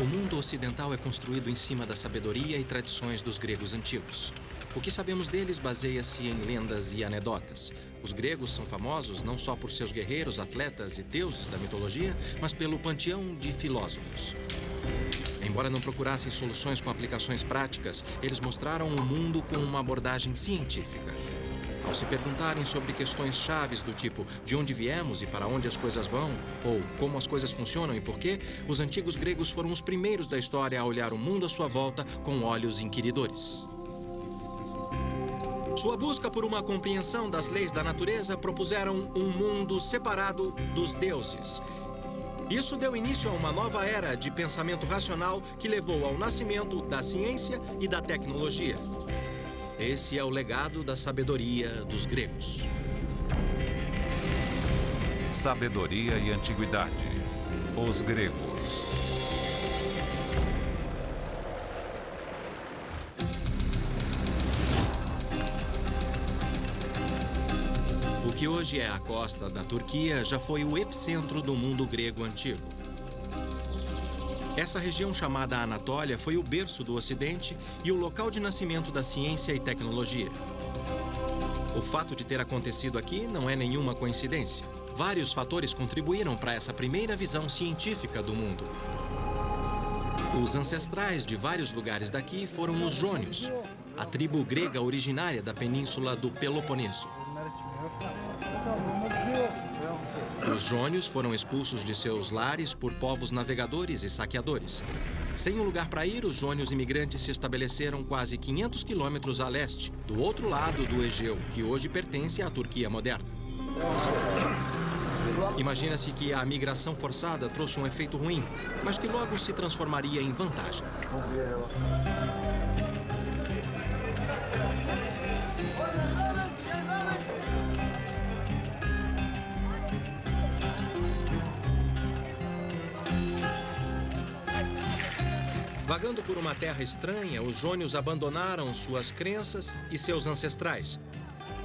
O mundo ocidental é construído em cima da sabedoria e tradições dos gregos antigos. O que sabemos deles baseia-se em lendas e anedotas. Os gregos são famosos não só por seus guerreiros, atletas e deuses da mitologia, mas pelo panteão de filósofos. Embora não procurassem soluções com aplicações práticas, eles mostraram o mundo com uma abordagem científica. Ao se perguntarem sobre questões chaves do tipo de onde viemos e para onde as coisas vão, ou como as coisas funcionam e por quê, os antigos gregos foram os primeiros da história a olhar o mundo à sua volta com olhos inquiridores. Sua busca por uma compreensão das leis da natureza propuseram um mundo separado dos deuses. Isso deu início a uma nova era de pensamento racional que levou ao nascimento da ciência e da tecnologia. Esse é o legado da sabedoria dos gregos. Sabedoria e antiguidade. Os gregos. O que hoje é a costa da Turquia já foi o epicentro do mundo grego antigo. Essa região chamada Anatólia foi o berço do Ocidente e o local de nascimento da ciência e tecnologia. O fato de ter acontecido aqui não é nenhuma coincidência. Vários fatores contribuíram para essa primeira visão científica do mundo. Os ancestrais de vários lugares daqui foram os jônios, a tribo grega originária da península do Peloponeso. Os jônios foram expulsos de seus lares por povos navegadores e saqueadores. Sem um lugar para ir, os jônios imigrantes se estabeleceram quase 500 quilômetros a leste, do outro lado do Egeu, que hoje pertence à Turquia moderna. Imagina-se que a migração forçada trouxe um efeito ruim, mas que logo se transformaria em vantagem. Vagando por uma terra estranha, os jônios abandonaram suas crenças e seus ancestrais.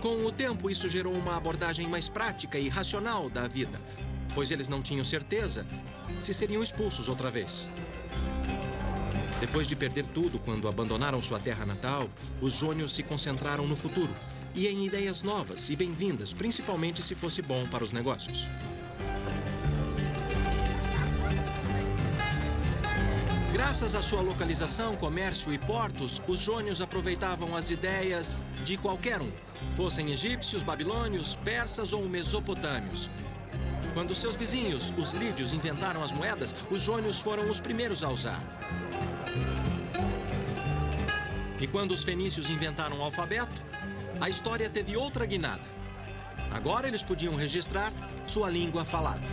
Com o tempo, isso gerou uma abordagem mais prática e racional da vida, pois eles não tinham certeza se seriam expulsos outra vez. Depois de perder tudo quando abandonaram sua terra natal, os jônios se concentraram no futuro e em ideias novas e bem-vindas, principalmente se fosse bom para os negócios. Graças à sua localização, comércio e portos, os jônios aproveitavam as ideias de qualquer um, fossem egípcios, babilônios, persas ou mesopotâmios. Quando seus vizinhos, os lídios, inventaram as moedas, os jônios foram os primeiros a usar. E quando os fenícios inventaram o alfabeto, a história teve outra guinada. Agora eles podiam registrar sua língua falada.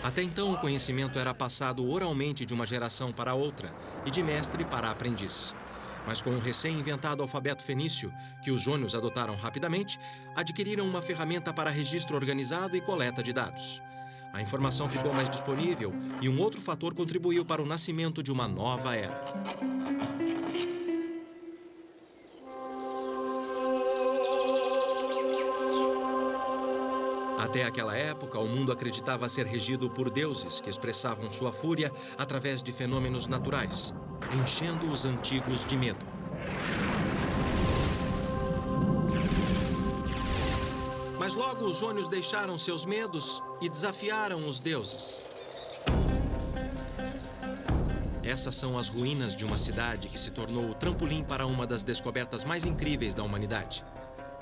Até então, o conhecimento era passado oralmente de uma geração para outra e de mestre para aprendiz. Mas com o recém-inventado alfabeto fenício, que os jônios adotaram rapidamente, adquiriram uma ferramenta para registro organizado e coleta de dados. A informação ficou mais disponível e um outro fator contribuiu para o nascimento de uma nova era. Até aquela época, o mundo acreditava ser regido por deuses que expressavam sua fúria através de fenômenos naturais, enchendo os antigos de medo. Mas logo os jônios deixaram seus medos e desafiaram os deuses. Essas são as ruínas de uma cidade que se tornou o trampolim para uma das descobertas mais incríveis da humanidade.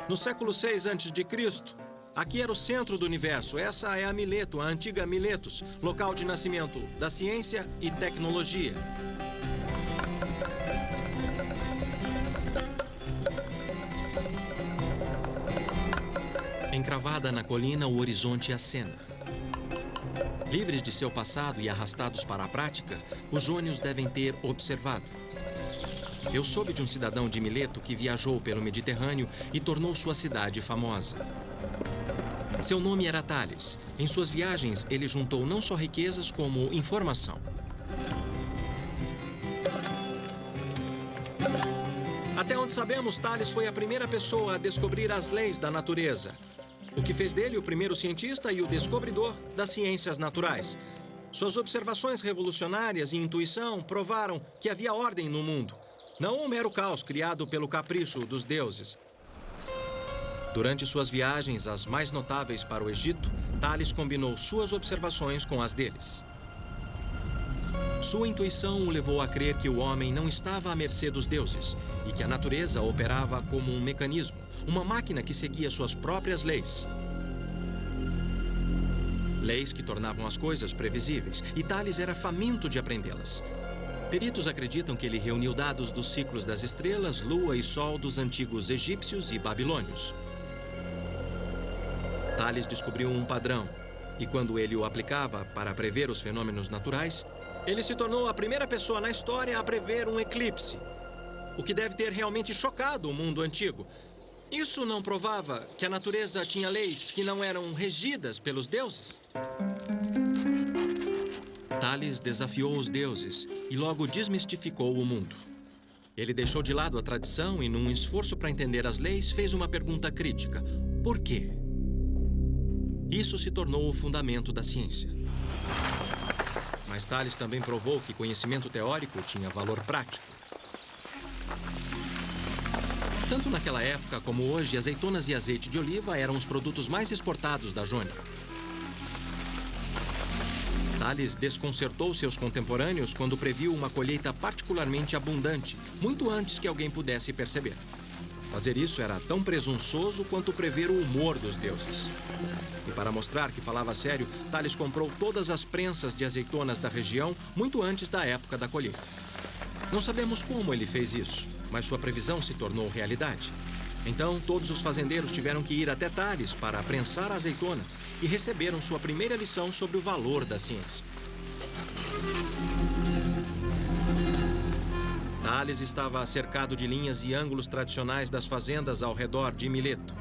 No século VI a.C., aqui era o centro do universo. Essa é a Mileto, a antiga Miletos, local de nascimento da ciência e tecnologia. Encravada na colina, o horizonte acena. Livres de seu passado e arrastados para a prática, os jônios devem ter observado. Eu soube de um cidadão de Mileto que viajou pelo Mediterrâneo e tornou sua cidade famosa. Seu nome era Tales. Em suas viagens, ele juntou não só riquezas, como informação. Até onde sabemos, Tales foi a primeira pessoa a descobrir as leis da natureza. o que fez dele o primeiro cientista e o descobridor das ciências naturais. Suas observações revolucionárias e intuição provaram que havia ordem no mundo, não um mero caos criado pelo capricho dos deuses. Durante suas viagens, as mais notáveis para o Egito, Tales combinou suas observações com as deles. Sua intuição o levou a crer que o homem não estava à mercê dos deuses e que a natureza operava como um mecanismo, uma máquina que seguia suas próprias leis. Leis que tornavam as coisas previsíveis, e Tales era faminto de aprendê-las. Peritos acreditam que ele reuniu dados dos ciclos das estrelas, lua e sol dos antigos egípcios e babilônios. Tales descobriu um padrão, e quando ele o aplicava para prever os fenômenos naturais, ele se tornou a primeira pessoa na história a prever um eclipse, o que deve ter realmente chocado o mundo antigo. Isso não provava que a natureza tinha leis que não eram regidas pelos deuses? Tales desafiou os deuses e logo desmistificou o mundo. Ele deixou de lado a tradição e, num esforço para entender as leis, fez uma pergunta crítica: por quê? Isso se tornou o fundamento da ciência. Mas Tales também provou que conhecimento teórico tinha valor prático. Tanto naquela época como hoje, azeitonas e azeite de oliva eram os produtos mais exportados da Jônia. Tales desconcertou seus contemporâneos quando previu uma colheita particularmente abundante, muito antes que alguém pudesse perceber. Fazer isso era tão presunçoso quanto prever o humor dos deuses. E para mostrar que falava sério, Tales comprou todas as prensas de azeitonas da região muito antes da época da colheita. Não sabemos como ele fez isso, mas sua previsão se tornou realidade. Então, todos os fazendeiros tiveram que ir até Tales para prensar a azeitona e receberam sua primeira lição sobre o valor da ciência. Tales estava cercado de linhas e ângulos tradicionais das fazendas ao redor de Mileto.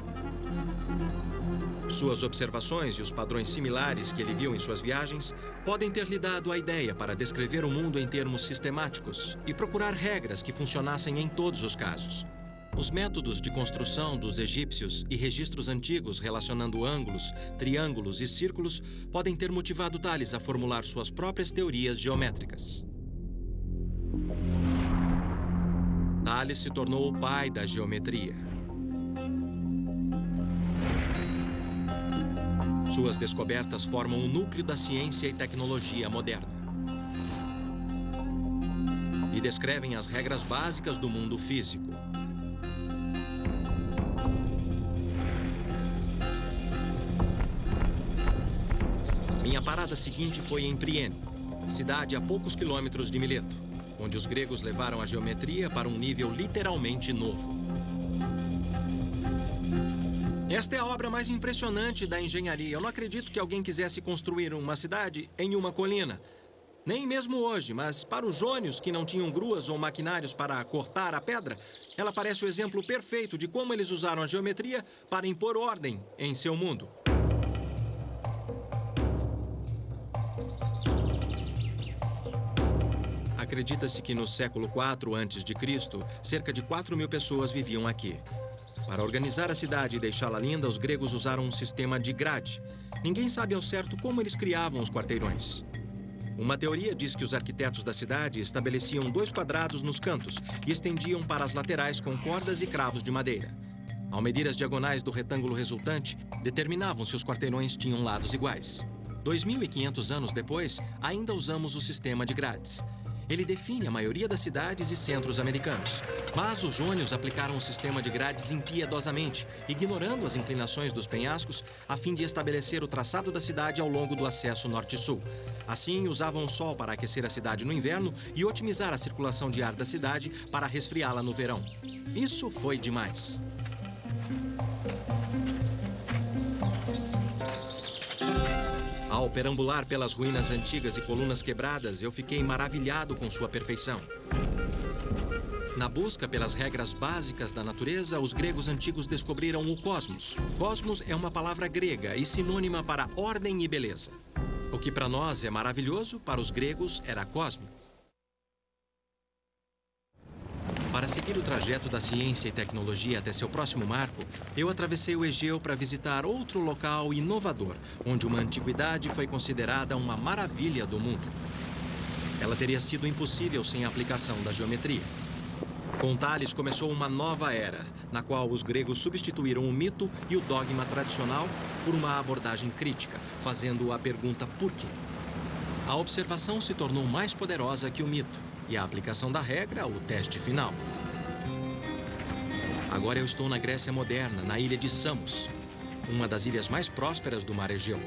Suas observações e os padrões similares que ele viu em suas viagens podem ter lhe dado a ideia para descrever o mundo em termos sistemáticos e procurar regras que funcionassem em todos os casos. Os métodos de construção dos egípcios e registros antigos relacionando ângulos, triângulos e círculos podem ter motivado Tales a formular suas próprias teorias geométricas. Tales se tornou o pai da geometria. Suas descobertas formam o núcleo da ciência e tecnologia moderna e descrevem as regras básicas do mundo físico. Minha parada seguinte foi em Priene, cidade a poucos quilômetros de Mileto, onde os gregos levaram a geometria para um nível literalmente novo. Esta é a obra mais impressionante da engenharia. Eu não acredito que alguém quisesse construir uma cidade em uma colina. Nem mesmo hoje, mas para os jônios que não tinham gruas ou maquinários para cortar a pedra, ela parece o exemplo perfeito de como eles usaram a geometria para impor ordem em seu mundo. Acredita-se que no século IV a.C., cerca de 4.000 pessoas viviam aqui. Para organizar a cidade e deixá-la linda, os gregos usaram um sistema de grade. Ninguém sabe ao certo como eles criavam os quarteirões. Uma teoria diz que os arquitetos da cidade estabeleciam 2 quadrados nos cantos e estendiam para as laterais com cordas e cravos de madeira. Ao medir as diagonais do retângulo resultante, determinavam se os quarteirões tinham lados iguais. 2.500 anos depois, ainda usamos o sistema de grades. Ele define a maioria das cidades e centros americanos. Mas os jônios aplicaram o sistema de grades impiedosamente, ignorando as inclinações dos penhascos, a fim de estabelecer o traçado da cidade ao longo do acesso norte-sul. Assim, usavam o sol para aquecer a cidade no inverno e otimizar a circulação de ar da cidade para resfriá-la no verão. Isso foi demais. Ao perambular pelas ruínas antigas e colunas quebradas, eu fiquei maravilhado com sua perfeição. Na busca pelas regras básicas da natureza, os gregos antigos descobriram o cosmos. Cosmos é uma palavra grega e sinônima para ordem e beleza. O que para nós é maravilhoso, para os gregos era cósmico. Para Para seguir o trajeto da ciência e tecnologia até seu próximo marco, eu atravessei o Egeu para visitar outro local inovador, onde uma antiguidade foi considerada uma maravilha do mundo. Ela teria sido impossível sem a aplicação da geometria. Com Tales começou uma nova era, na qual os gregos substituíram o mito e o dogma tradicional por uma abordagem crítica, fazendo a pergunta por quê. A observação se tornou mais poderosa que o mito, e a aplicação da regra, o teste final. Agora eu estou na Grécia moderna, na ilha de Samos, uma das ilhas mais prósperas do mar Egeu.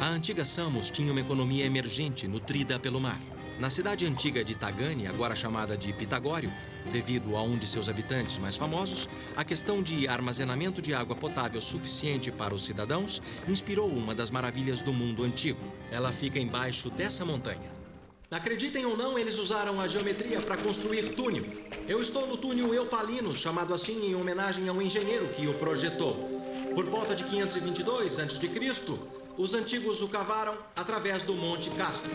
A antiga Samos tinha uma economia emergente, nutrida pelo mar. Na cidade antiga de Tagane, agora chamada de Pitagório, devido a um de seus habitantes mais famosos, a questão de armazenamento de água potável suficiente para os cidadãos inspirou uma das maravilhas do mundo antigo. Ela fica embaixo dessa montanha. Acreditem ou não, eles usaram a geometria para construir túnel. Eu estou no túnel Eupalinos, chamado assim em homenagem ao engenheiro que o projetou. Por volta de 522 a.C., os antigos o cavaram através do Monte Castro.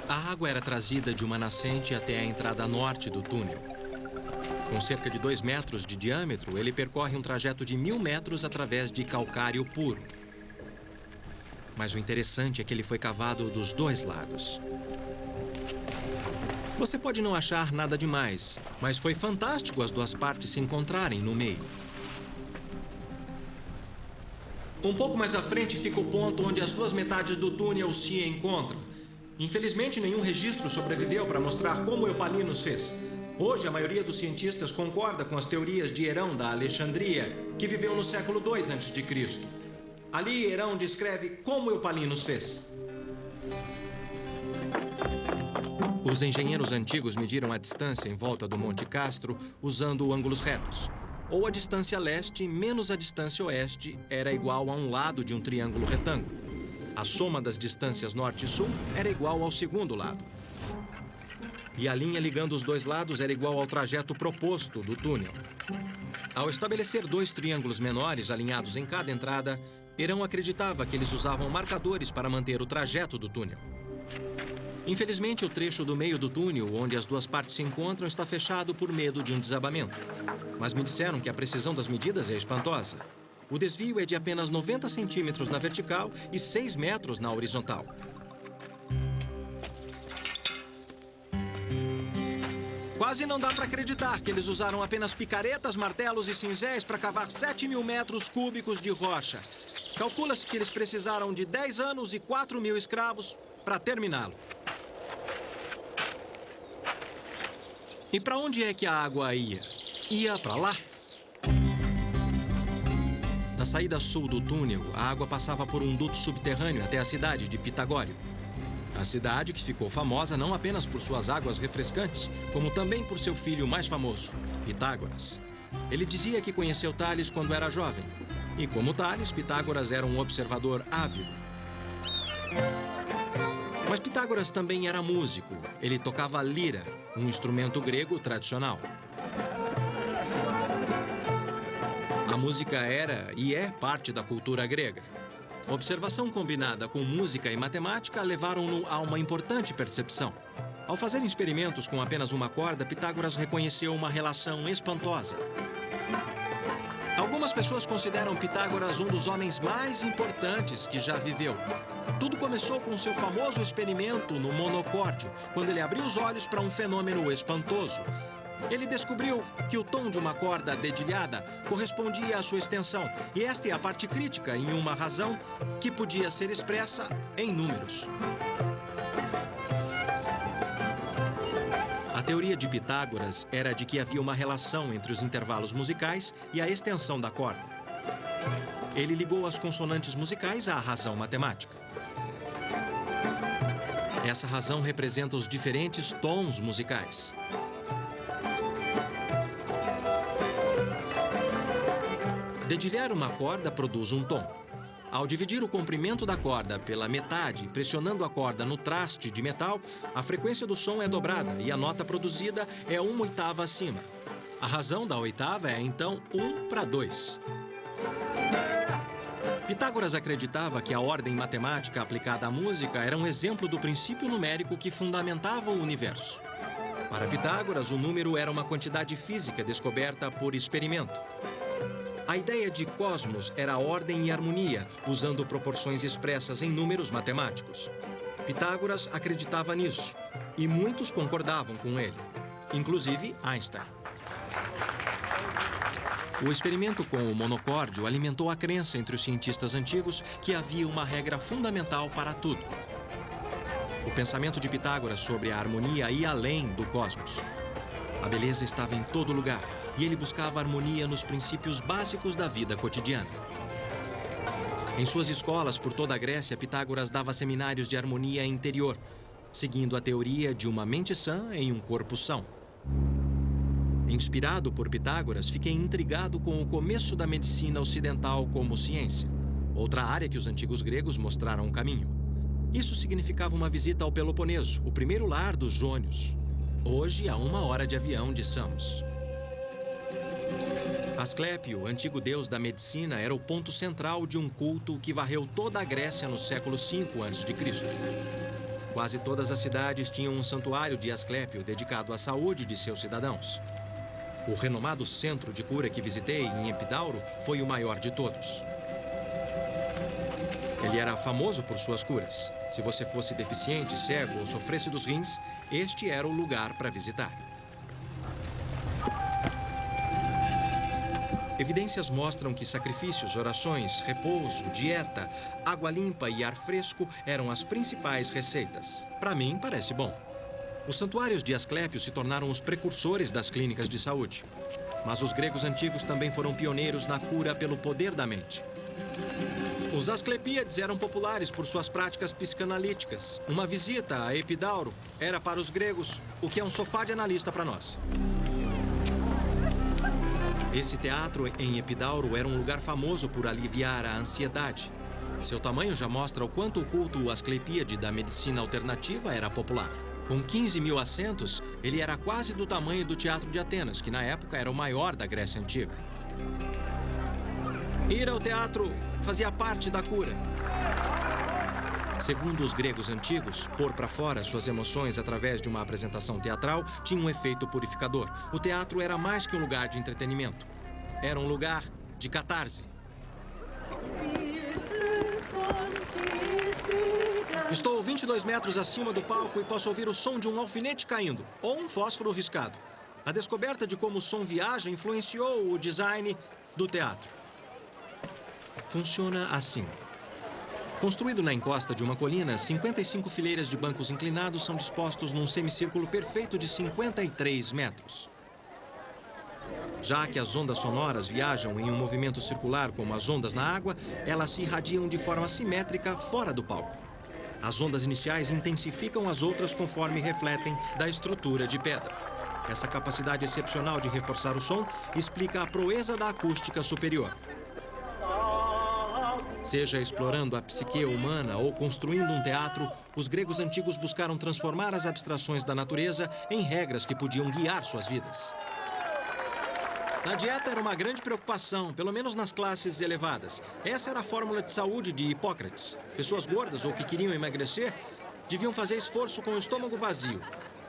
A água era trazida de uma nascente até a entrada norte do túnel. Com cerca de 2 metros de diâmetro, ele percorre um trajeto de 1.000 metros através de calcário puro. Mas o interessante é que ele foi cavado dos 2 lados. Você pode não achar nada demais, mas foi fantástico as 2 partes se encontrarem no meio. Um pouco mais à frente fica o ponto onde as 2 metades do túnel se encontram. Infelizmente, nenhum registro sobreviveu para mostrar como Eupalinos fez. Hoje, a maioria dos cientistas concorda com as teorias de Herão da Alexandria, que viveu no século II a.C. Ali, Herão descreve como Eupalinos fez. Os engenheiros antigos mediram a distância em volta do Monte Castro usando ângulos retos. Ou a distância leste menos a distância oeste era igual a um lado de um triângulo retângulo. A soma das distâncias norte e sul era igual ao segundo lado. E a linha ligando os 2 lados era igual ao trajeto proposto do túnel. Ao estabelecer 2 triângulos menores alinhados em cada entrada, Herão acreditava que eles usavam marcadores para manter o trajeto do túnel. Infelizmente, o trecho do meio do túnel, onde as 2 partes se encontram, está fechado por medo de um desabamento. Mas me disseram que a precisão das medidas é espantosa. O desvio é de apenas 90 centímetros na vertical e 6 metros na horizontal. Quase não dá para acreditar que eles usaram apenas picaretas, martelos e cinzéis para cavar 7.000 metros cúbicos de rocha. Calcula-se que eles precisaram de 10 anos e 4.000 escravos para terminá-lo. E para onde é que a água ia? Ia para lá? Na saída sul do túnel, a água passava por um duto subterrâneo até a cidade de Pitagório. A cidade que ficou famosa não apenas por suas águas refrescantes, como também por seu filho mais famoso, Pitágoras. Ele dizia que conheceu Tales quando era jovem. E como Tales, Pitágoras era um observador ávido. Mas Pitágoras também era músico. Ele tocava lira, um instrumento grego tradicional. A música era e é parte da cultura grega. Observação combinada com música e matemática levaram-no a uma importante percepção. Ao fazer experimentos com apenas uma corda, Pitágoras reconheceu uma relação espantosa. Algumas pessoas consideram Pitágoras um dos homens mais importantes que já viveu. Tudo começou com seu famoso experimento no monocórdio, quando ele abriu os olhos para um fenômeno espantoso. Ele descobriu que o tom de uma corda dedilhada correspondia à sua extensão, e esta é a parte crítica em uma razão que podia ser expressa em números. A teoria de Pitágoras era de que havia uma relação entre os intervalos musicais e a extensão da corda. Ele ligou as consonantes musicais à razão matemática. Essa razão representa os diferentes tons musicais. Dedilhar uma corda produz um tom. Ao dividir o comprimento da corda pela metade, pressionando a corda no traste de metal, a frequência do som é dobrada e a nota produzida é 1/8 acima. A razão da oitava é, então, 1/2. Pitágoras acreditava que a ordem matemática aplicada à música era um exemplo do princípio numérico que fundamentava o universo. Para Pitágoras, o número era uma quantidade física descoberta por experimento. A ideia de cosmos era ordem e harmonia, usando proporções expressas em números matemáticos. Pitágoras acreditava nisso, e muitos concordavam com ele, inclusive Einstein. O experimento com o monocórdio alimentou a crença entre os cientistas antigos que havia uma regra fundamental para tudo. O pensamento de Pitágoras sobre a harmonia ia além do cosmos. A beleza estava em todo lugar, e ele buscava harmonia nos princípios básicos da vida cotidiana. Em suas escolas por toda a Grécia, Pitágoras dava seminários de harmonia interior, seguindo a teoria de uma mente sã em um corpo são. Inspirado por Pitágoras, fiquei intrigado com o começo da medicina ocidental como ciência, outra área que os antigos gregos mostraram o caminho. Isso significava uma visita ao Peloponeso, o primeiro lar dos jônios, hoje a 1 hora de avião de Samos. Asclépio, antigo deus da medicina, era o ponto central de um culto que varreu toda a Grécia no século V a.C. Quase todas as cidades tinham um santuário de Asclépio dedicado à saúde de seus cidadãos. O renomado centro de cura que visitei em Epidauro foi o maior de todos. Ele era famoso por suas curas. Se você fosse deficiente, cego ou sofresse dos rins, este era o lugar para visitar. Evidências mostram que sacrifícios, orações, repouso, dieta, água limpa e ar fresco eram as principais receitas. Para mim, parece bom. Os santuários de Asclépio se tornaram os precursores das clínicas de saúde. Mas os gregos antigos também foram pioneiros na cura pelo poder da mente. Os Asclepíades eram populares por suas práticas psicanalíticas. Uma visita a Epidauro era para os gregos o que é um sofá de analista para nós. Esse teatro em Epidauro era um lugar famoso por aliviar a ansiedade. Seu tamanho já mostra o quanto o culto asclepíade da medicina alternativa era popular. Com 15 mil assentos, ele era quase do tamanho do Teatro de Atenas, que na época era o maior da Grécia Antiga. Ir ao teatro fazia parte da cura. Segundo os gregos antigos, pôr para fora suas emoções através de uma apresentação teatral tinha um efeito purificador. O teatro era mais que um lugar de entretenimento. Era um lugar de catarse. Estou 22 metros acima do palco e posso ouvir o som de um alfinete caindo, ou um fósforo riscado. A descoberta de como o som viaja influenciou o design do teatro. Funciona assim. Construído na encosta de uma colina, 55 fileiras de bancos inclinados são dispostos num semicírculo perfeito de 53 metros. Já que as ondas sonoras viajam em um movimento circular como as ondas na água, elas se irradiam de forma simétrica fora do palco. As ondas iniciais intensificam as outras conforme refletem da estrutura de pedra. Essa capacidade excepcional de reforçar o som explica a proeza da acústica superior. Seja explorando a psique humana ou construindo um teatro, os gregos antigos buscaram transformar as abstrações da natureza em regras que podiam guiar suas vidas. A dieta era uma grande preocupação, pelo menos nas classes elevadas. Essa era a fórmula de saúde de Hipócrates. Pessoas gordas ou que queriam emagrecer deviam fazer esforço com o estômago vazio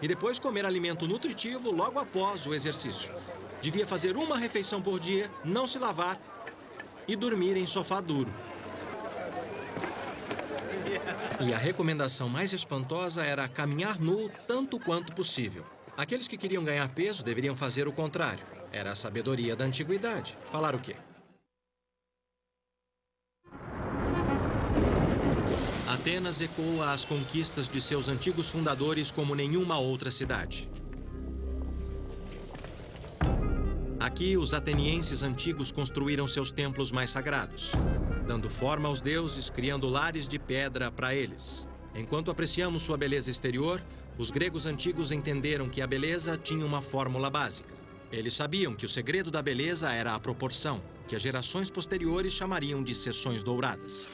e depois comer alimento nutritivo logo após o exercício. Devia fazer uma refeição por dia, não se lavar e dormir em sofá duro. E a recomendação mais espantosa era caminhar nu tanto quanto possível. Aqueles que queriam ganhar peso deveriam fazer o contrário. Era a sabedoria da antiguidade. Falar o quê? Atenas ecoa as conquistas de seus antigos fundadores como nenhuma outra cidade. Aqui, os atenienses antigos construíram seus templos mais sagrados, dando forma aos deuses, criando lares de pedra para eles. Enquanto apreciamos sua beleza exterior, os gregos antigos entenderam que a beleza tinha uma fórmula básica. Eles sabiam que o segredo da beleza era a proporção, que as gerações posteriores chamariam de seções douradas.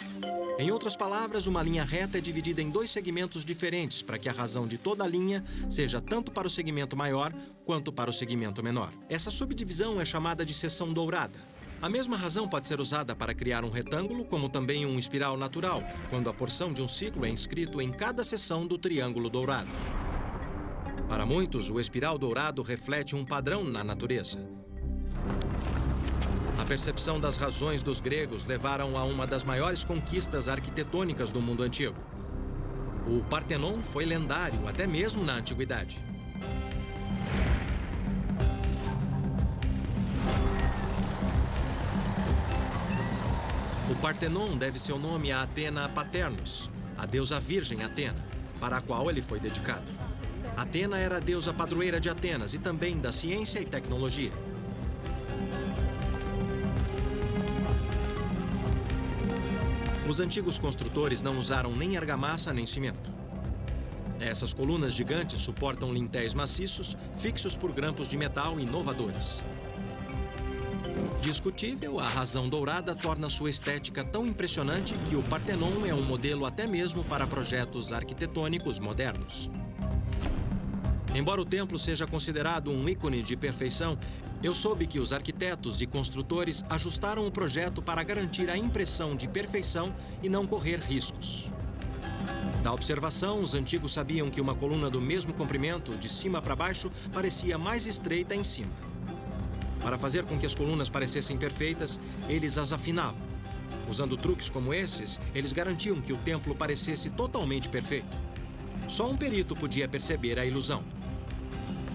Em outras palavras, uma linha reta é dividida em 2 segmentos diferentes para que a razão de toda a linha seja tanto para o segmento maior quanto para o segmento menor. Essa subdivisão é chamada de seção dourada. A mesma razão pode ser usada para criar um retângulo, como também um espiral natural, quando a porção de um ciclo é inscrito em cada seção do triângulo dourado. Para muitos, o espiral dourado reflete um padrão na natureza. A percepção das razões dos gregos levaram a uma das maiores conquistas arquitetônicas do mundo antigo. O Partenon foi lendário até mesmo na antiguidade. O Partenon deve seu nome a Atena Paternus, a deusa virgem Atena, para a qual ele foi dedicado. Atena era a deusa padroeira de Atenas e também da ciência e tecnologia. Os antigos construtores não usaram nem argamassa nem cimento. Essas colunas gigantes suportam lintéis maciços, fixos por grampos de metal inovadores. Discutível, a razão dourada torna sua estética tão impressionante que o Partenon é um modelo até mesmo para projetos arquitetônicos modernos. Embora o templo seja considerado um ícone de perfeição, eu soube que os arquitetos e construtores ajustaram o projeto para garantir a impressão de perfeição e não correr riscos. Da observação, os antigos sabiam que uma coluna do mesmo comprimento, de cima para baixo, parecia mais estreita em cima. Para fazer com que as colunas parecessem perfeitas, eles as afinavam. Usando truques como esses, eles garantiam que o templo parecesse totalmente perfeito. Só um perito podia perceber a ilusão.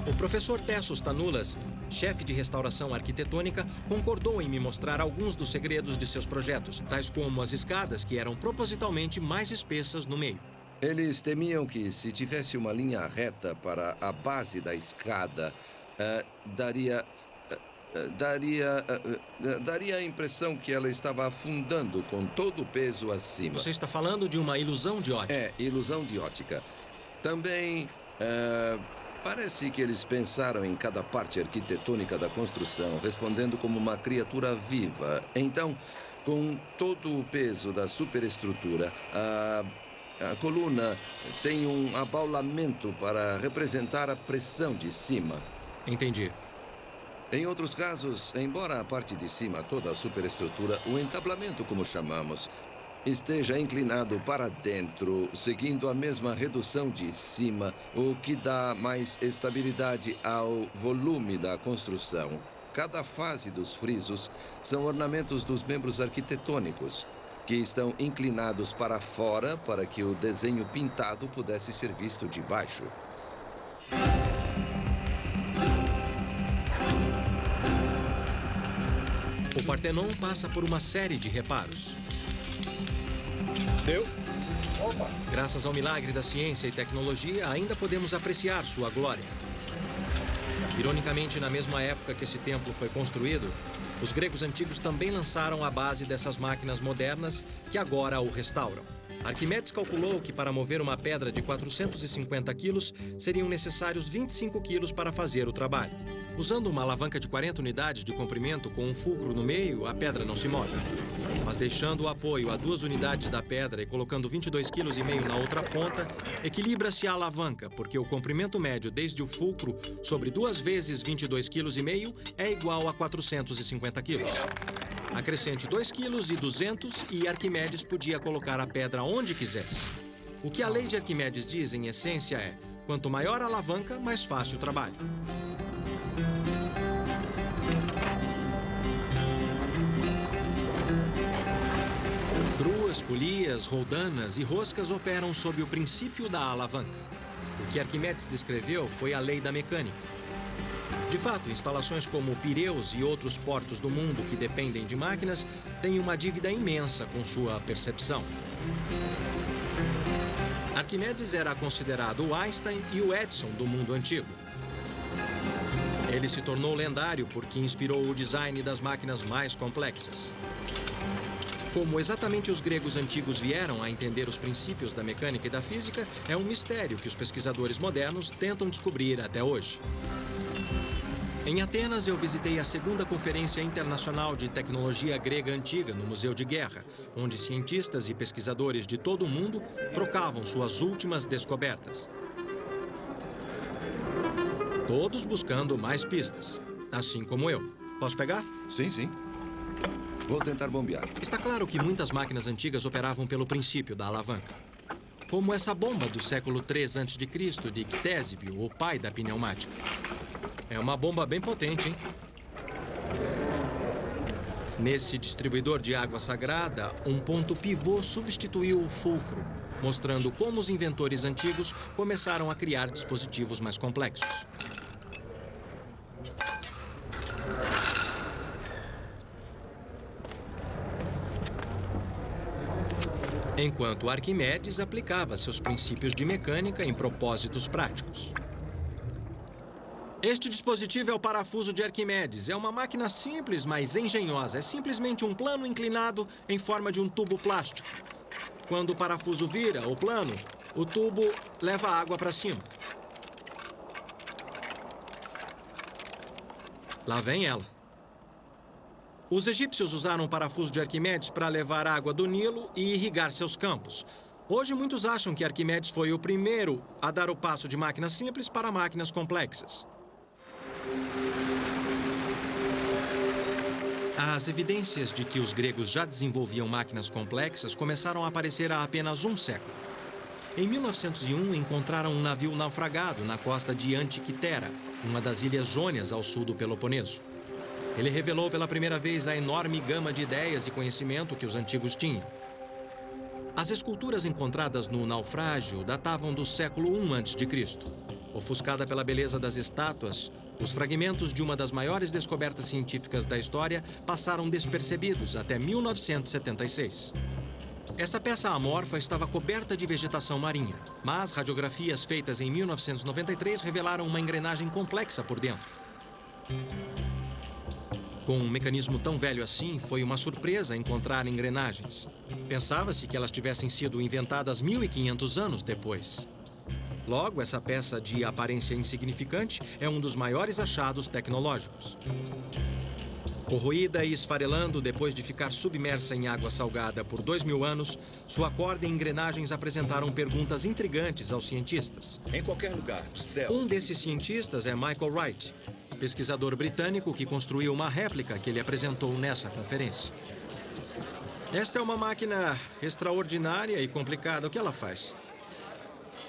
O professor Tessos Tanulas, chefe de restauração arquitetônica, concordou em me mostrar alguns dos segredos de seus projetos, tais como as escadas, que eram propositalmente mais espessas no meio. Eles temiam que, se tivesse uma linha reta para a base da escada, daria a impressão que ela estava afundando com todo o peso acima. Você está falando de uma ilusão de ótica? É, ilusão de ótica. Também, parece que eles pensaram em cada parte arquitetônica da construção, respondendo como uma criatura viva. Então, com todo o peso da superestrutura, a coluna tem um abaulamento para representar a pressão de cima. Entendi. Em outros casos, embora a parte de cima, toda a superestrutura, o entablamento, como chamamos, esteja inclinado para dentro, seguindo a mesma redução de cima, o que dá mais estabilidade ao volume da construção. Cada fase dos frisos são ornamentos dos membros arquitetônicos, que estão inclinados para fora para que o desenho pintado pudesse ser visto de baixo. O Partenon passa por uma série de reparos. Deu? Graças ao milagre da ciência e tecnologia, ainda podemos apreciar sua glória. Ironicamente, na mesma época que esse templo foi construído, os gregos antigos também lançaram a base dessas máquinas modernas que agora o restauram. Arquimedes calculou que para mover uma pedra de 450 quilos, seriam necessários 25 quilos para fazer o trabalho. Usando uma alavanca de 40 unidades de comprimento com um fulcro no meio, a pedra não se move. Mas deixando o apoio a 2 unidades da pedra e colocando 22,5 kg na outra ponta, equilibra-se a alavanca, porque o comprimento médio desde o fulcro sobre 2 vezes 22,5 kg é igual a 450 kg. Acrescente 2,2 kg e Arquimedes podia colocar a pedra onde quisesse. O que a lei de Arquimedes diz, em essência, é: quanto maior a alavanca, mais fácil o trabalho. Gruas, polias, roldanas e roscas operam sob o princípio da alavanca. O que Arquimedes descreveu foi a lei da mecânica. De fato, instalações como Pireus e outros portos do mundo que dependem de máquinas têm uma dívida imensa com sua percepção. Arquimedes era considerado o Einstein e o Edison do mundo antigo. Ele se tornou lendário porque inspirou o design das máquinas mais complexas. Como exatamente os gregos antigos vieram a entender os princípios da mecânica e da física, é um mistério que os pesquisadores modernos tentam descobrir até hoje. Em Atenas, eu visitei a 2ª Conferência Internacional de Tecnologia Grega Antiga no Museu de Guerra, onde cientistas e pesquisadores de todo o mundo trocavam suas últimas descobertas. Todos buscando mais pistas, assim como eu. Posso pegar? Sim, sim. Vou tentar bombear. Está claro que muitas máquinas antigas operavam pelo princípio da alavanca. Como essa bomba do século III a.C. de Ctésibio, o pai da pneumática. É uma bomba bem potente, hein? Nesse distribuidor de água sagrada, um ponto pivô substituiu o fulcro, mostrando como os inventores antigos começaram a criar dispositivos mais complexos. Enquanto Arquimedes aplicava seus princípios de mecânica em propósitos práticos. Este dispositivo é o parafuso de Arquimedes. É uma máquina simples, mas engenhosa. É simplesmente um plano inclinado em forma de um tubo plástico. Quando o parafuso vira, o plano, o tubo leva a água para cima. Lá vem ela. Os egípcios usaram o parafuso de Arquimedes para levar água do Nilo e irrigar seus campos. Hoje, muitos acham que Arquimedes foi o primeiro a dar o passo de máquinas simples para máquinas complexas. As evidências de que os gregos já desenvolviam máquinas complexas começaram a aparecer há apenas um século. Em 1901, encontraram um navio naufragado na costa de Antiquitera, uma das ilhas Jônias ao sul do Peloponeso. Ele revelou pela primeira vez a enorme gama de ideias e conhecimento que os antigos tinham. As esculturas encontradas no naufrágio datavam do século I a.C. Ofuscada pela beleza das estátuas, os fragmentos de uma das maiores descobertas científicas da história passaram despercebidos até 1976. Essa peça amorfa estava coberta de vegetação marinha, mas radiografias feitas em 1993 revelaram uma engrenagem complexa por dentro. Com um mecanismo tão velho assim, foi uma surpresa encontrar engrenagens. Pensava-se que elas tivessem sido inventadas 1.500 anos depois. Logo, essa peça de aparência insignificante é um dos maiores achados tecnológicos. Corroída e esfarelando depois de ficar submersa em água salgada por 2.000 anos, sua corda e engrenagens apresentaram perguntas intrigantes aos cientistas. Em qualquer lugar do céu... Um desses cientistas é Michael Wright, pesquisador britânico que construiu uma réplica que ele apresentou nessa conferência. Esta é uma máquina extraordinária e complicada. O que ela faz?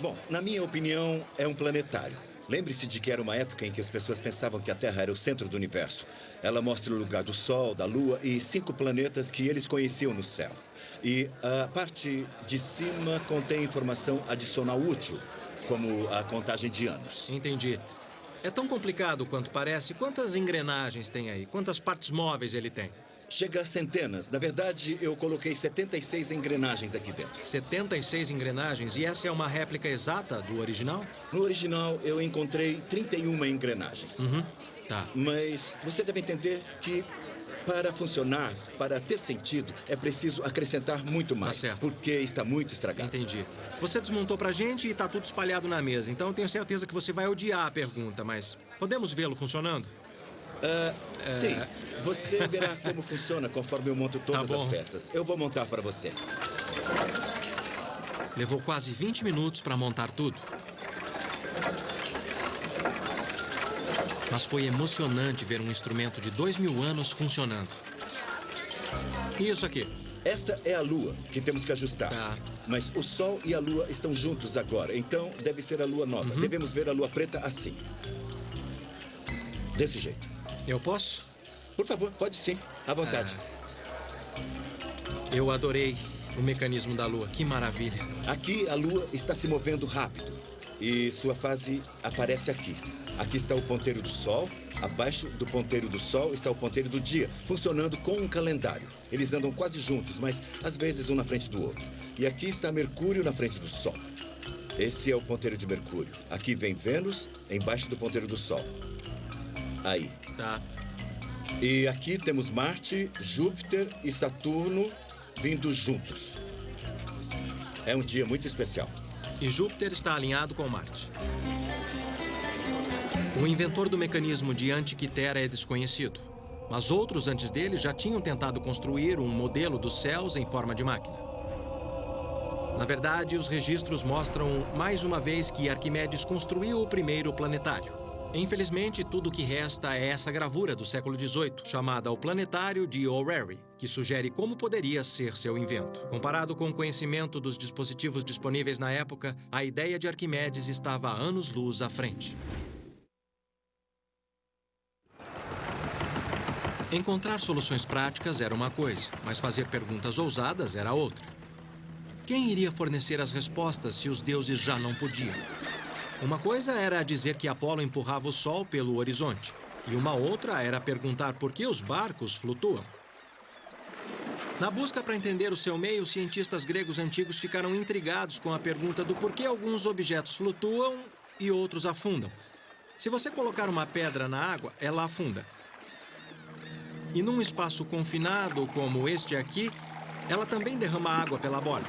Bom, na minha opinião, é um planetário. Lembre-se de que era uma época em que as pessoas pensavam que a Terra era o centro do universo. Ela mostra o lugar do Sol, da Lua e 5 planetas que eles conheciam no céu. E a parte de cima contém informação adicional útil, como a contagem de anos. Entendi. É tão complicado quanto parece. Quantas engrenagens tem aí? Quantas partes móveis ele tem? Chega a centenas. Na verdade, eu coloquei 76 engrenagens aqui dentro. 76 engrenagens? E essa é uma réplica exata do original? No original, eu encontrei 31 engrenagens. Tá. Mas você deve entender que para funcionar, para ter sentido, é preciso acrescentar muito mais. Tá certo. Porque está muito estragado. Entendi. Você desmontou pra gente e tá tudo espalhado na mesa. Então eu tenho certeza que você vai odiar a pergunta, mas podemos vê-lo funcionando? Sim. Você verá como funciona conforme eu monto todas as peças. Eu vou montar para você. Levou quase 20 minutos para montar tudo. Mas foi emocionante ver um instrumento de 2.000 anos funcionando. E isso aqui? Esta é a Lua, que temos que ajustar. Tá. Mas o Sol e a Lua estão juntos agora, então deve ser a Lua nova. Devemos ver a Lua preta assim. Desse jeito. Eu posso? Por favor, pode sim. À vontade. Eu adorei o mecanismo da Lua. Que maravilha. Aqui a Lua está se movendo rápido. E sua fase aparece aqui. Aqui está o ponteiro do Sol. Abaixo do ponteiro do Sol está o ponteiro do dia, funcionando com um calendário. Eles andam quase juntos, mas às vezes um na frente do outro. E aqui está Mercúrio na frente do Sol. Esse é o ponteiro de Mercúrio. Aqui vem Vênus, embaixo do ponteiro do Sol. Aí. Tá. E aqui temos Marte, Júpiter e Saturno vindo juntos. É um dia muito especial. E Júpiter está alinhado com Marte. O inventor do mecanismo de Antiquitera é desconhecido, mas outros antes dele já tinham tentado construir um modelo dos céus em forma de máquina. Na verdade, os registros mostram mais uma vez que Arquimedes construiu o primeiro planetário. Infelizmente, tudo o que resta é essa gravura do século XVIII, chamada O Planetário de O'Rary, que sugere como poderia ser seu invento. Comparado com o conhecimento dos dispositivos disponíveis na época, a ideia de Arquimedes estava anos-luz à frente. Encontrar soluções práticas era uma coisa, mas fazer perguntas ousadas era outra. Quem iria fornecer as respostas se os deuses já não podiam? Uma coisa era dizer que Apolo empurrava o Sol pelo horizonte, e uma outra era perguntar por que os barcos flutuam. Na busca para entender o seu meio, os cientistas gregos antigos ficaram intrigados com a pergunta do porquê alguns objetos flutuam e outros afundam. Se você colocar uma pedra na água, ela afunda. E num espaço confinado como este aqui, ela também derrama água pela borda.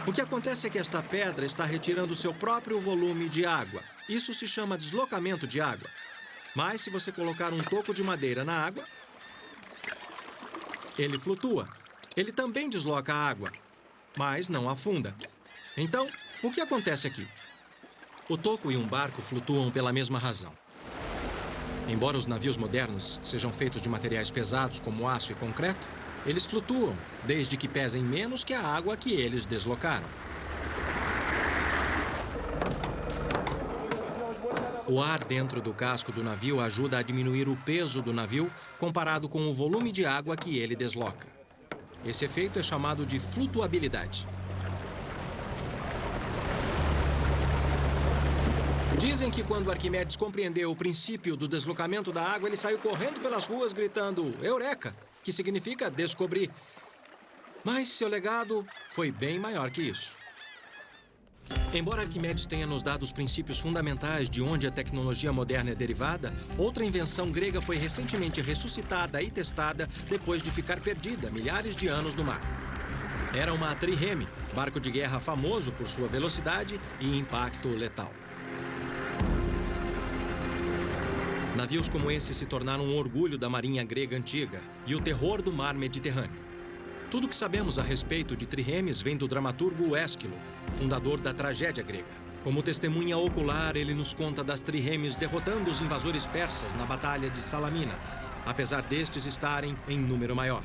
O que acontece é que esta pedra está retirando seu próprio volume de água. Isso se chama deslocamento de água. Mas se você colocar um toco de madeira na água, ele flutua. Ele também desloca a água, mas não afunda. Então, o que acontece aqui? O toco e um barco flutuam pela mesma razão. Embora os navios modernos sejam feitos de materiais pesados como aço e concreto, eles flutuam, desde que pesem menos que a água que eles deslocaram. O ar dentro do casco do navio ajuda a diminuir o peso do navio comparado com o volume de água que ele desloca. Esse efeito é chamado de flutuabilidade. Dizem que quando Arquimedes compreendeu o princípio do deslocamento da água, ele saiu correndo pelas ruas gritando Eureka, que significa descobrir. Mas seu legado foi bem maior que isso. Embora Arquimedes tenha nos dado os princípios fundamentais de onde a tecnologia moderna é derivada, outra invenção grega foi recentemente ressuscitada e testada depois de ficar perdida milhares de anos no mar. Era uma trireme, barco de guerra famoso por sua velocidade e impacto letal. Navios como esse se tornaram um orgulho da marinha grega antiga e o terror do mar Mediterrâneo. Tudo o que sabemos a respeito de triremes vem do dramaturgo Ésquilo, fundador da tragédia grega. Como testemunha ocular, ele nos conta das triremes derrotando os invasores persas na Batalha de Salamina, apesar destes estarem em número maior.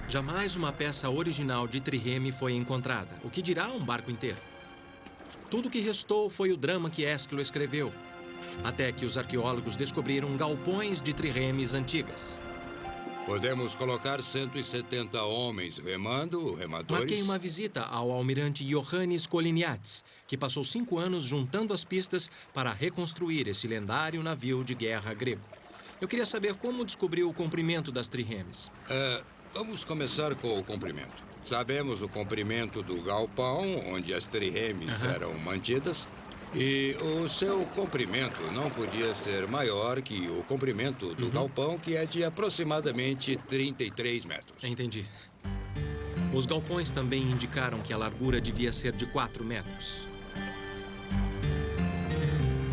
Jamais uma peça original de trireme foi encontrada, o que dirá um barco inteiro. Tudo o que restou foi o drama que Ésquilo escreveu, até que os arqueólogos descobriram galpões de triremes antigas. Podemos colocar 170 homens remando, remadores... Marquei uma visita ao almirante Iohannis Koliniatis, que passou 5 anos juntando as pistas para reconstruir esse lendário navio de guerra grego. Eu queria saber como descobriu o comprimento das triremes. Vamos começar com o comprimento. Sabemos o comprimento do galpão, onde as triremes eram mantidas. E o seu comprimento não podia ser maior que o comprimento do galpão, que é de aproximadamente 33 metros. Entendi. Os galpões também indicaram que a largura devia ser de 4 metros.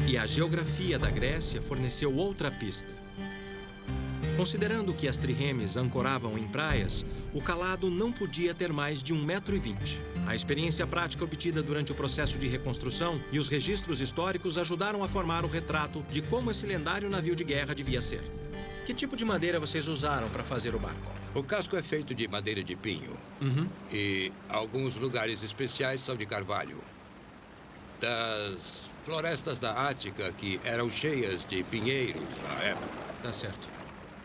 E a geografia da Grécia forneceu outra pista. Considerando que as triremes ancoravam em praias, o calado não podia ter mais de 1,20 metro. A experiência prática obtida durante o processo de reconstrução e os registros históricos ajudaram a formar o retrato de como esse lendário navio de guerra devia ser. Que tipo de madeira vocês usaram para fazer o barco? O casco é feito de madeira de pinho. E alguns lugares especiais são de carvalho. Das florestas da Ática, que eram cheias de pinheiros na época. Tá certo.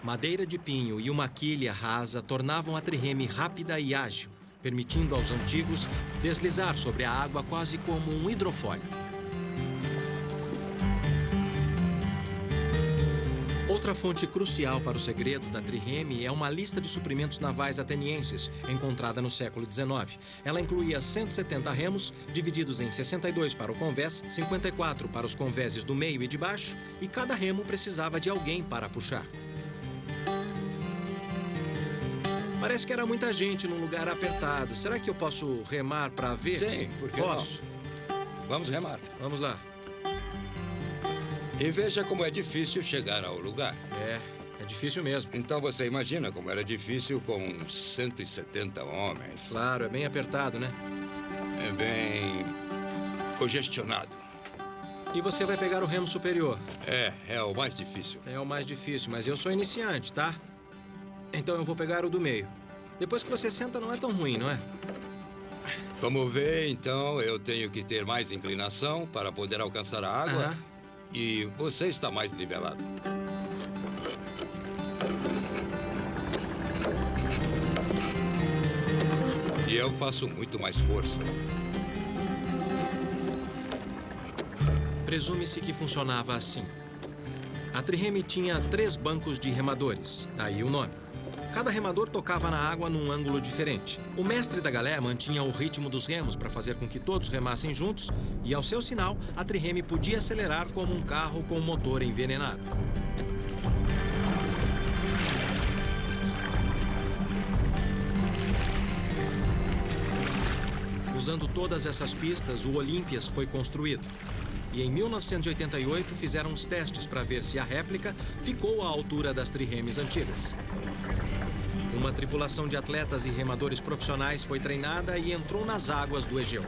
Madeira de pinho e uma quilha rasa tornavam a trireme rápida e ágil, permitindo aos antigos deslizar sobre a água quase como um hidrofólio. Outra fonte crucial para o segredo da trireme é uma lista de suprimentos navais atenienses, encontrada no século XIX. Ela incluía 170 remos, divididos em 62 para o convés, 54 para os convéses do meio e de baixo, e cada remo precisava de alguém para puxar. Parece que era muita gente num lugar apertado. Será que eu posso remar para ver? Sim, por que posso? Não? Vamos remar. Vamos lá. E veja como é difícil chegar ao lugar. É difícil mesmo. Então você imagina como era difícil com 170 homens. Claro, é bem apertado, né? É bem congestionado. E você vai pegar o remo superior. É o mais difícil. É o mais difícil, mas eu sou iniciante, tá? Então eu vou pegar o do meio. Depois que você senta, não é tão ruim, não é? Como vê, então, eu tenho que ter mais inclinação para poder alcançar a água. Aham. E você está mais nivelado. E eu faço muito mais força. Presume-se que funcionava assim. A trireme tinha 3 bancos de remadores, daí o nome. Cada remador tocava na água num ângulo diferente. O mestre da galé mantinha o ritmo dos remos para fazer com que todos remassem juntos e, ao seu sinal, a trireme podia acelerar como um carro com motor envenenado. Usando todas essas pistas, o Olympias foi construído. E em 1988 fizeram os testes para ver se a réplica ficou à altura das triremes antigas. Uma tripulação de atletas e remadores profissionais foi treinada e entrou nas águas do Egeu.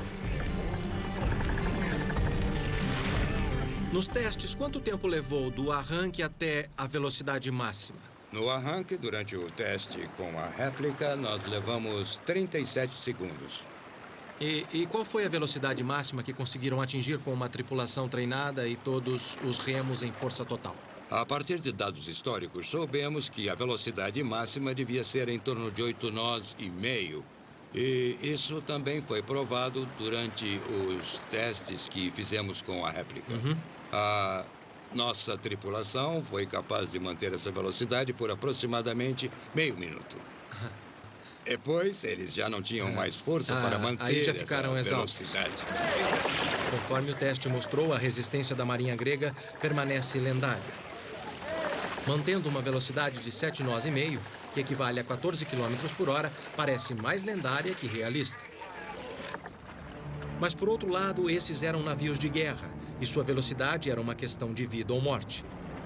Nos testes, quanto tempo levou do arranque até a velocidade máxima? No arranque, durante o teste com a réplica, nós levamos 37 segundos. E qual foi a velocidade máxima que conseguiram atingir com uma tripulação treinada e todos os remos em força total? A partir de dados históricos, soubemos que a velocidade máxima devia ser em torno de 8 nós e meio. E isso também foi provado durante os testes que fizemos com a réplica. A nossa tripulação foi capaz de manter essa velocidade por aproximadamente meio minuto. Depois, eles já não tinham mais força para manter aí já ficaram essa exaustos. velocidade. Conforme o teste mostrou, a resistência da marinha grega permanece lendária. Mantendo uma velocidade de 7 nós e meio, que equivale a 14 km por hora, parece mais lendária que realista. Mas, por outro lado, esses eram navios de guerra, e sua velocidade era uma questão de vida ou morte.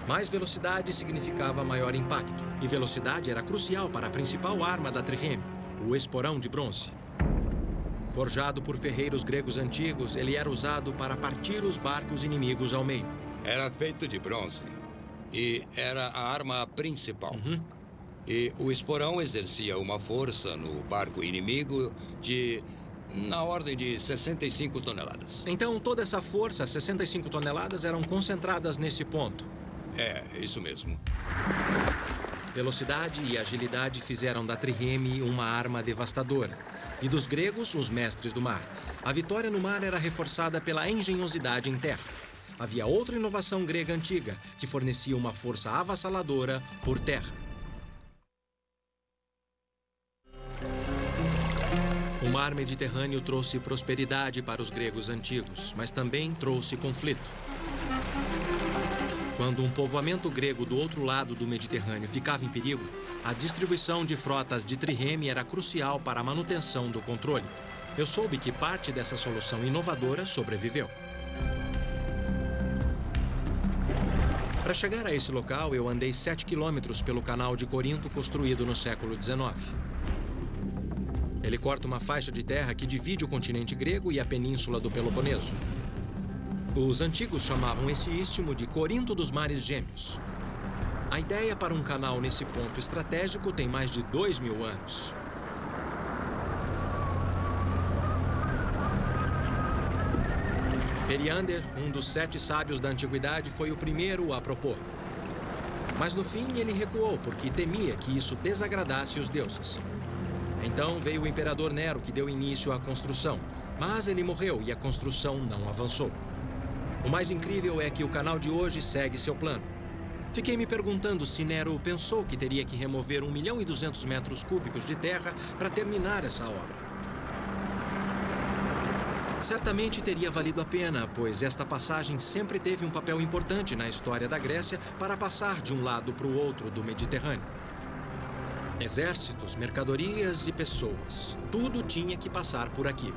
Mais velocidade significava maior impacto, e velocidade era crucial para a principal arma da trireme, o esporão de bronze. Forjado por ferreiros gregos antigos, ele era usado para partir os barcos inimigos ao meio. Era feito de bronze e era a arma principal. E o esporão exercia uma força no barco inimigo na ordem de 65 toneladas. Então, toda essa força, 65 toneladas, eram concentradas nesse ponto. É, isso mesmo. Velocidade e agilidade fizeram da trireme uma arma devastadora. E dos gregos, os mestres do mar. A vitória no mar era reforçada pela engenhosidade em terra. Havia outra inovação grega antiga, que fornecia uma força avassaladora por terra. O mar Mediterrâneo trouxe prosperidade para os gregos antigos, mas também trouxe conflito. Quando um povoamento grego do outro lado do Mediterrâneo ficava em perigo, a distribuição de frotas de trireme era crucial para a manutenção do controle. Eu soube que parte dessa solução inovadora sobreviveu. Para chegar a esse local, eu andei 7 quilômetros pelo canal de Corinto construído no século XIX. Ele corta uma faixa de terra que divide o continente grego e a península do Peloponeso. Os antigos chamavam esse istmo de Corinto dos Mares Gêmeos. A ideia para um canal nesse ponto estratégico tem mais de 2000 anos. Periander, um dos 7 sábios da antiguidade, foi o primeiro a propor. Mas no fim ele recuou porque temia que isso desagradasse os deuses. Então veio o imperador Nero, que deu início à construção. Mas ele morreu e a construção não avançou. O mais incrível é que o canal de hoje segue seu plano. Fiquei me perguntando se Nero pensou que teria que remover 1.200.000 metros cúbicos de terra para terminar essa obra. Certamente teria valido a pena, pois esta passagem sempre teve um papel importante na história da Grécia para passar de um lado para o outro do Mediterrâneo. Exércitos, mercadorias e pessoas, tudo tinha que passar por aqui.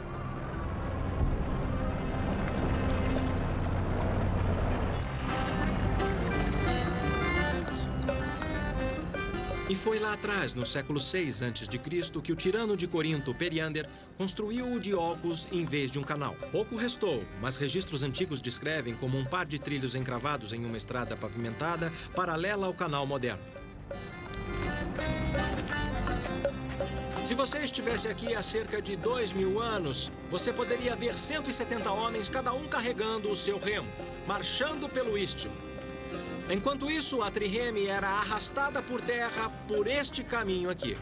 E foi lá atrás, no século VI a.C., que o tirano de Corinto, Periander, construiu o Diolcos em vez de um canal. Pouco restou, mas registros antigos descrevem como um par de trilhos encravados em uma estrada pavimentada paralela ao canal moderno. Se você estivesse aqui há cerca de 2000 anos, você poderia ver 170 homens, cada um carregando o seu remo, marchando pelo istmo. Enquanto isso, a trireme era arrastada por terra por este caminho aqui.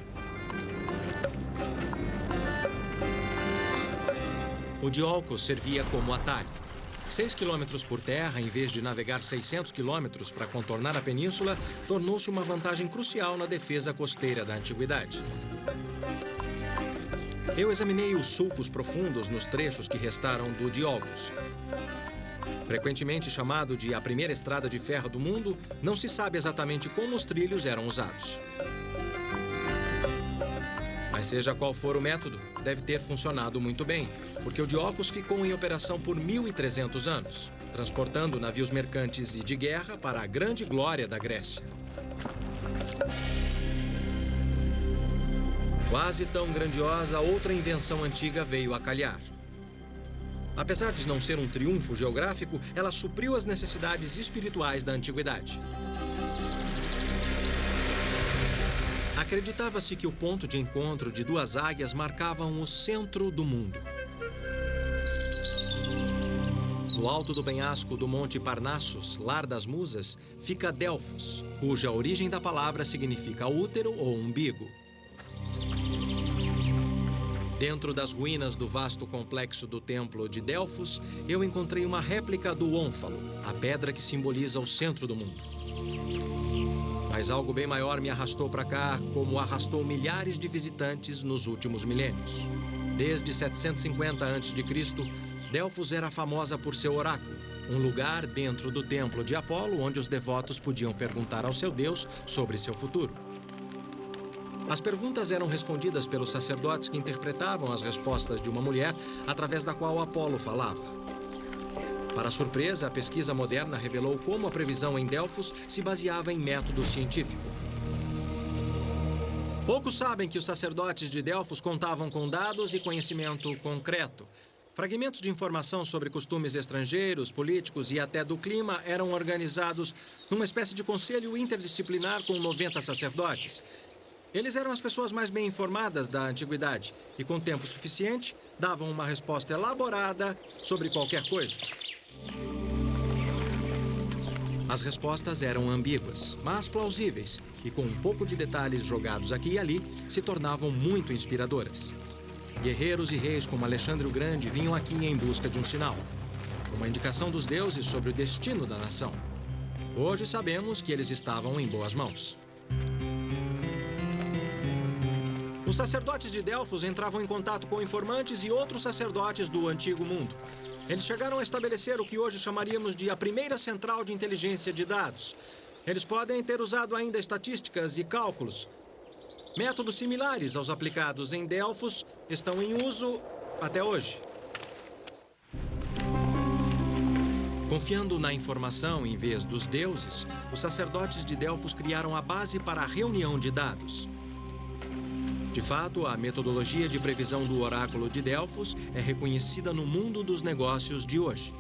O Diolcos servia como atalho. 6 quilômetros por terra, em vez de navegar 600 quilômetros para contornar a península, tornou-se uma vantagem crucial na defesa costeira da antiguidade. Eu examinei os sulcos profundos nos trechos que restaram do Diolcos. Frequentemente chamado de a primeira estrada de ferro do mundo, não se sabe exatamente como os trilhos eram usados. Mas seja qual for o método, deve ter funcionado muito bem, porque o Diolcos ficou em operação por 1.300 anos, transportando navios mercantes e de guerra para a grande glória da Grécia. Quase tão grandiosa, outra invenção antiga veio a calhar. Apesar de não ser um triunfo geográfico, ela supriu as necessidades espirituais da antiguidade. Acreditava-se que o ponto de encontro de duas águias marcavam o centro do mundo. No alto do penhasco do Monte Parnassus, lar das musas, fica Delfos, cuja origem da palavra significa útero ou umbigo. Dentro das ruínas do vasto complexo do templo de Delfos, eu encontrei uma réplica do ônfalo, a pedra que simboliza o centro do mundo. Mas algo bem maior me arrastou para cá, como arrastou milhares de visitantes nos últimos milênios. Desde 750 a.C., Delfos era famosa por seu oráculo, um lugar dentro do templo de Apolo onde os devotos podiam perguntar ao seu Deus sobre seu futuro. As perguntas eram respondidas pelos sacerdotes que interpretavam as respostas de uma mulher através da qual Apolo falava. Para surpresa, a pesquisa moderna revelou como a previsão em Delfos se baseava em método científico. Poucos sabem que os sacerdotes de Delfos contavam com dados e conhecimento concreto. Fragmentos de informação sobre costumes estrangeiros, políticos e até do clima eram organizados numa espécie de conselho interdisciplinar com 90 sacerdotes. Eles eram as pessoas mais bem informadas da antiguidade e, com tempo suficiente, davam uma resposta elaborada sobre qualquer coisa. As respostas eram ambíguas, mas plausíveis, e com um pouco de detalhes jogados aqui e ali, se tornavam muito inspiradoras. Guerreiros e reis como Alexandre o Grande vinham aqui em busca de um sinal, uma indicação dos deuses sobre o destino da nação. Hoje sabemos que eles estavam em boas mãos. Os sacerdotes de Delfos entravam em contato com informantes e outros sacerdotes do Antigo Mundo. Eles chegaram a estabelecer o que hoje chamaríamos de a primeira central de inteligência de dados. Eles podem ter usado ainda estatísticas e cálculos. Métodos similares aos aplicados em Delfos estão em uso até hoje. Confiando na informação em vez dos deuses, os sacerdotes de Delfos criaram a base para a reunião de dados. De fato, a metodologia de previsão do oráculo de Delfos é reconhecida no mundo dos negócios de hoje.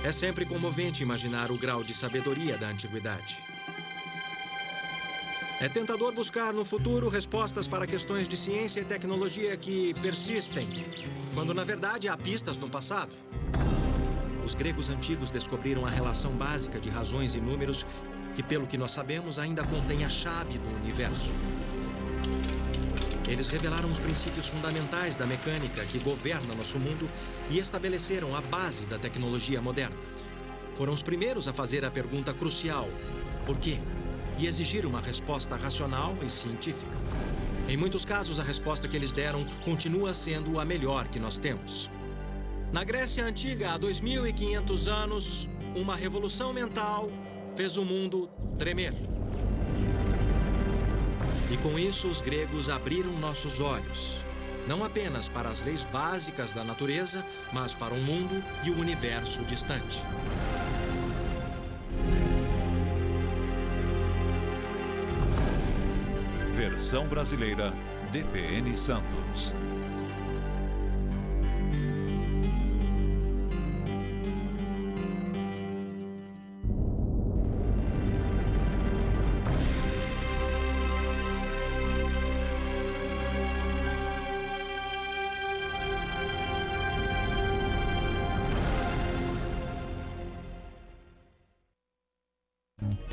É sempre comovente imaginar o grau de sabedoria da antiguidade. É tentador buscar no futuro respostas para questões de ciência e tecnologia que persistem, quando na verdade há pistas no passado. Os gregos antigos descobriram a relação básica de razões e números que, pelo que nós sabemos, ainda contém a chave do universo. Eles revelaram os princípios fundamentais da mecânica que governa nosso mundo e estabeleceram a base da tecnologia moderna. Foram os primeiros a fazer a pergunta crucial: por quê? E exigir uma resposta racional e científica. Em muitos casos, a resposta que eles deram continua sendo a melhor que nós temos. Na Grécia Antiga, há 2.500 anos, uma revolução mental fez o mundo tremer. E com isso, os gregos abriram nossos olhos, não apenas para as leis básicas da natureza, mas para um mundo e o universo distante. Versão brasileira, DPN Santos.